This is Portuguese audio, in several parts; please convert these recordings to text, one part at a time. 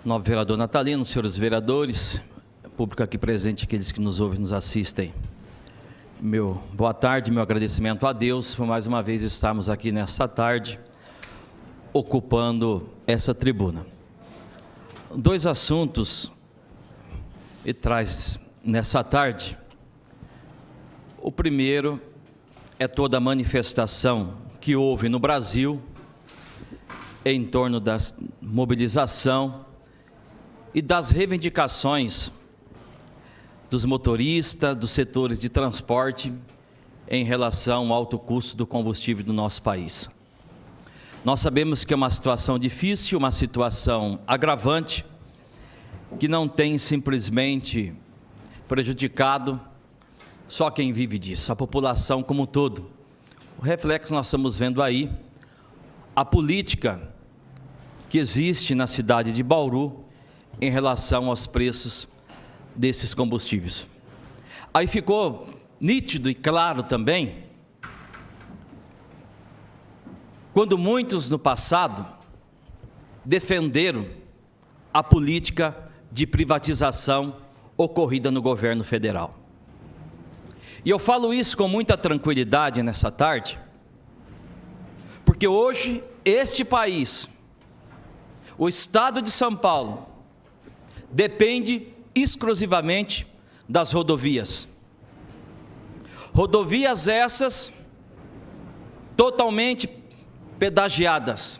Novo vereador Natalino, senhores vereadores, público aqui presente, aqueles que nos ouvem e nos assistem. Meu boa tarde, meu agradecimento a Deus por mais uma vez estarmos aqui nessa tarde, ocupando essa tribuna. Dois assuntos me traz nessa tarde. O primeiro é toda a manifestação que houve no Brasil em torno da mobilização e das reivindicações dos motoristas, dos setores de transporte em relação ao alto custo do combustível do nosso país. Nós sabemos que é uma situação difícil, uma situação agravante, que não tem simplesmente prejudicado só quem vive disso, a população como um todo. O reflexo nós estamos vendo aí, a política que existe na cidade de Bauru em relação aos preços desses combustíveis. Aí ficou nítido e claro também, quando muitos no passado defenderam a política de privatização ocorrida no governo federal. E eu falo isso com muita tranquilidade nessa tarde, porque hoje este país, o estado de São Paulo, depende exclusivamente das rodovias. Rodovias essas totalmente pedagiadas.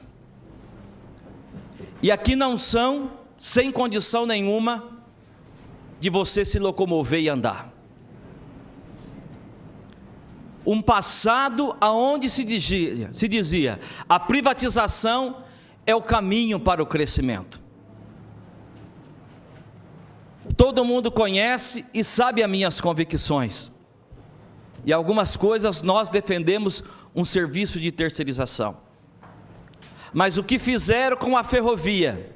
E aqui não são sem condição nenhuma de você se locomover e andar. Um passado aonde se dizia a privatização é o caminho para o crescimento. Todo mundo conhece e sabe as minhas convicções. E algumas coisas nós defendemos um serviço de terceirização. Mas o que fizeram com a ferrovia,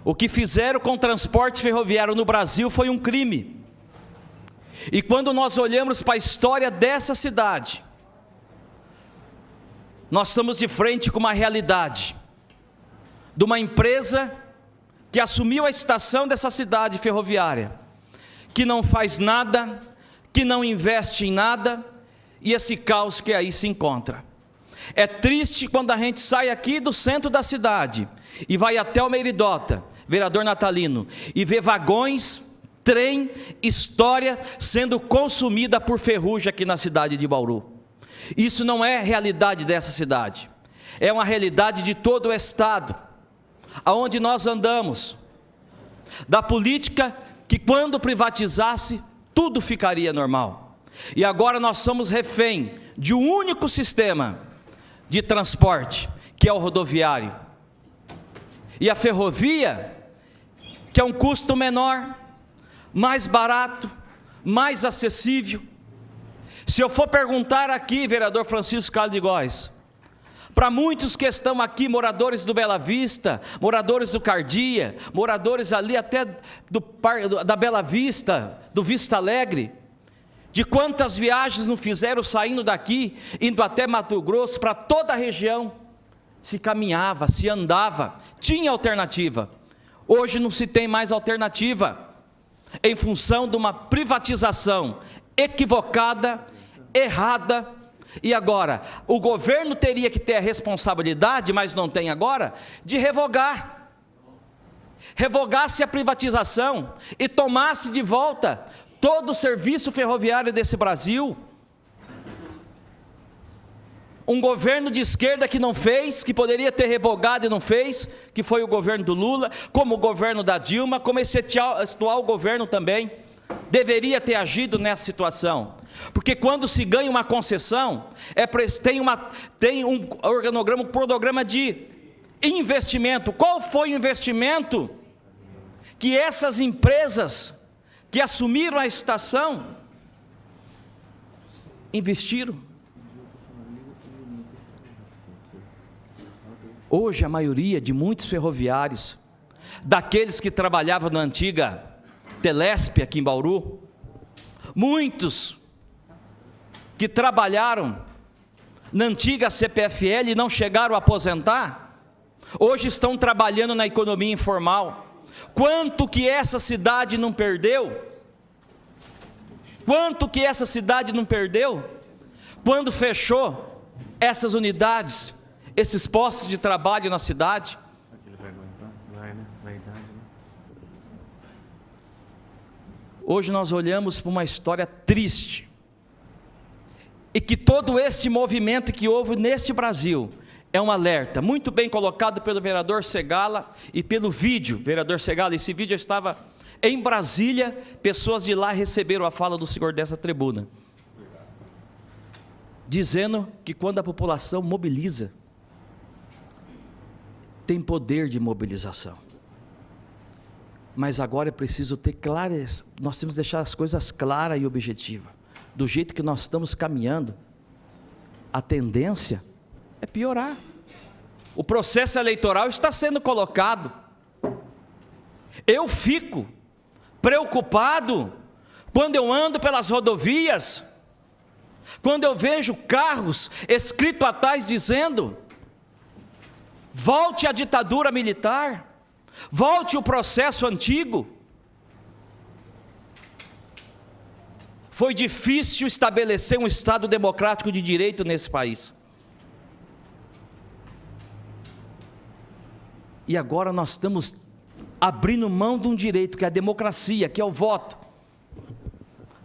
o que fizeram com o transporte ferroviário no Brasil foi um crime. E quando nós olhamos para a história dessa cidade, nós estamos de frente com uma realidade de uma empresa que assumiu a estação dessa cidade ferroviária, que não faz nada, que não investe em nada, e esse caos que aí se encontra. É triste quando a gente sai aqui do centro da cidade e vai até o Meridota, vereador Natalino, e vê vagões, trem, história sendo consumida por ferrugem aqui na cidade de Bauru. Isso não é realidade dessa cidade, é uma realidade de todo o estado, aonde nós andamos, da política que quando privatizasse, tudo ficaria normal. E agora nós somos refém de um único sistema de transporte, que é o rodoviário. E a ferrovia, que é um custo menor, mais barato, mais acessível. Se eu for perguntar aqui, vereador Francisco Carlos de Góes, para muitos que estão aqui, moradores do Bela Vista, moradores do Cardia, moradores ali até da Bela Vista, do Vista Alegre, de quantas viagens não fizeram saindo daqui, indo até Mato Grosso, para toda a região, se caminhava, se andava, tinha alternativa. Hoje não se tem mais alternativa, em função de uma privatização equivocada, errada. E agora, o governo teria que ter a responsabilidade, mas não tem agora, de revogasse a privatização e tomasse de volta todo o serviço ferroviário desse Brasil. Um governo de esquerda que não fez, que poderia ter revogado e não fez, que foi o governo do Lula, como o governo da Dilma, como esse atual governo também, deveria ter agido nessa situação. Porque quando se ganha uma concessão, tem um organograma, um cronograma de investimento. Qual foi o investimento que essas empresas que assumiram a estação investiram? Hoje a maioria de muitos ferroviários, daqueles que trabalhavam na antiga Telesp aqui em Bauru, muitos que trabalharam na antiga CPFL e não chegaram a aposentar, hoje estão trabalhando na economia informal. Quanto que essa cidade não perdeu? Quanto que essa cidade não perdeu? Quando fechou essas unidades, esses postos de trabalho na cidade? Hoje nós olhamos para uma história triste, e que todo este movimento que houve neste Brasil é um alerta, muito bem colocado pelo vereador Segala e pelo vídeo. Vereador Segala, esse vídeo estava em Brasília, pessoas de lá receberam a fala do senhor dessa tribuna, dizendo que quando a população mobiliza, tem poder de mobilização. Mas agora é preciso ter clareza, nós temos que deixar as coisas claras e objetivas. Do jeito que nós estamos caminhando, a tendência é piorar. O processo eleitoral está sendo colocado. Eu fico preocupado quando eu ando pelas rodovias, quando eu vejo carros escrito atrás dizendo: volte à ditadura militar, volte o processo antigo. Foi difícil estabelecer um Estado democrático de direito nesse país. E agora nós estamos abrindo mão de um direito, que é a democracia, que é o voto,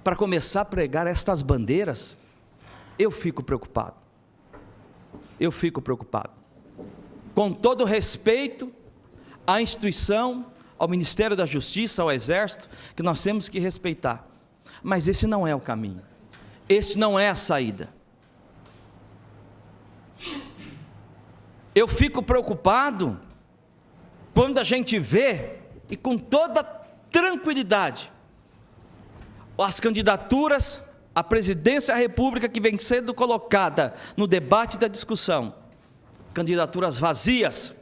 para começar a pregar estas bandeiras. Eu fico preocupado. Eu fico preocupado. Com todo respeito à instituição, ao Ministério da Justiça, ao Exército, que nós temos que respeitar. Mas esse não é o caminho, esse não é a saída. Eu fico preocupado quando a gente vê, e com toda tranquilidade, as candidaturas à presidência da República que vem sendo colocada no debate da discussão, candidaturas vazias,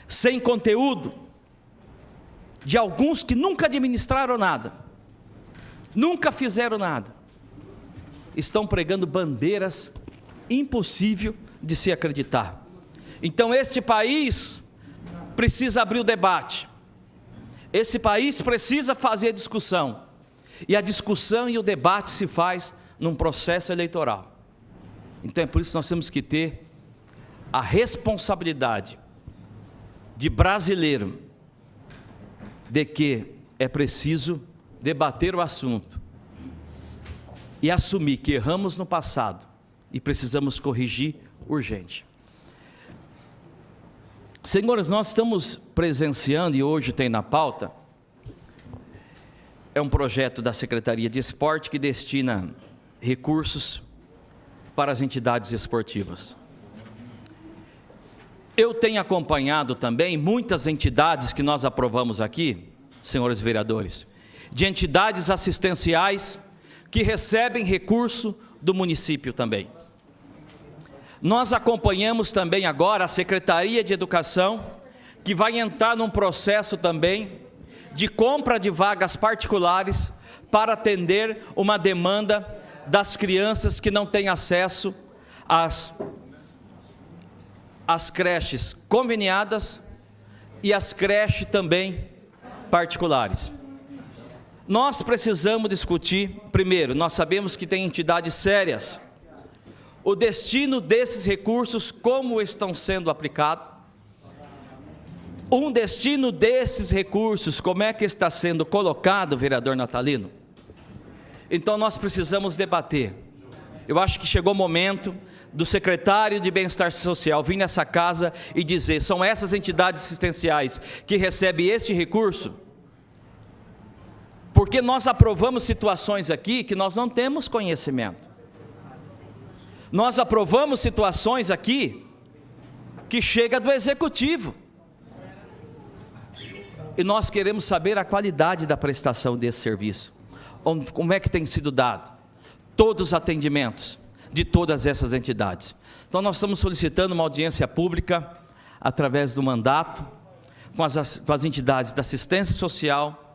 sem conteúdo, de alguns que nunca administraram nada, nunca fizeram nada, estão pregando bandeiras impossível de se acreditar. Então este país precisa abrir o debate, esse país precisa fazer a discussão, e a discussão e o debate se faz num processo eleitoral. Então é por isso que nós temos que ter a responsabilidade de brasileiro, de que é preciso debater o assunto e assumir que erramos no passado e precisamos corrigir urgente. Senhores, nós estamos presenciando, e hoje tem na pauta, é um projeto da Secretaria de Esporte que destina recursos para as entidades esportivas. Eu tenho acompanhado também muitas entidades que nós aprovamos aqui, senhores vereadores, de entidades assistenciais que recebem recurso do município também. Nós acompanhamos também agora a Secretaria de Educação, que vai entrar num processo também de compra de vagas particulares para atender uma demanda das crianças que não têm acesso às creches conveniadas e às creches também particulares. Nós precisamos discutir, primeiro, nós sabemos que tem entidades sérias, o destino desses recursos, como estão sendo aplicados, um destino desses recursos, como é que está sendo colocado, vereador Natalino? Então nós precisamos debater. Eu acho que chegou o momento do secretário de Bem-Estar Social vir nessa casa e dizer: são essas entidades assistenciais que recebem este recurso? Porque nós aprovamos situações aqui que nós não temos conhecimento. Nós aprovamos situações aqui que chega do executivo. E nós queremos saber a qualidade da prestação desse serviço. Como é que tem sido dado? Todos os atendimentos de todas essas entidades. Então nós estamos solicitando uma audiência pública através do mandato, com as entidades da assistência social,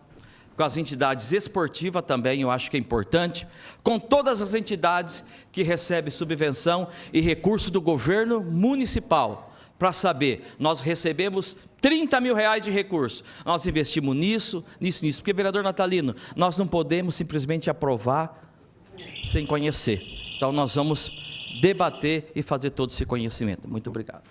com as entidades esportivas também, eu acho que é importante, com todas as entidades que recebem subvenção e recurso do governo municipal para saber, nós recebemos 30 mil reais de recurso, nós investimos nisso, porque, vereador Natalino, nós não podemos simplesmente aprovar sem conhecer. Então nós vamos debater e fazer todo esse conhecimento. Muito obrigado.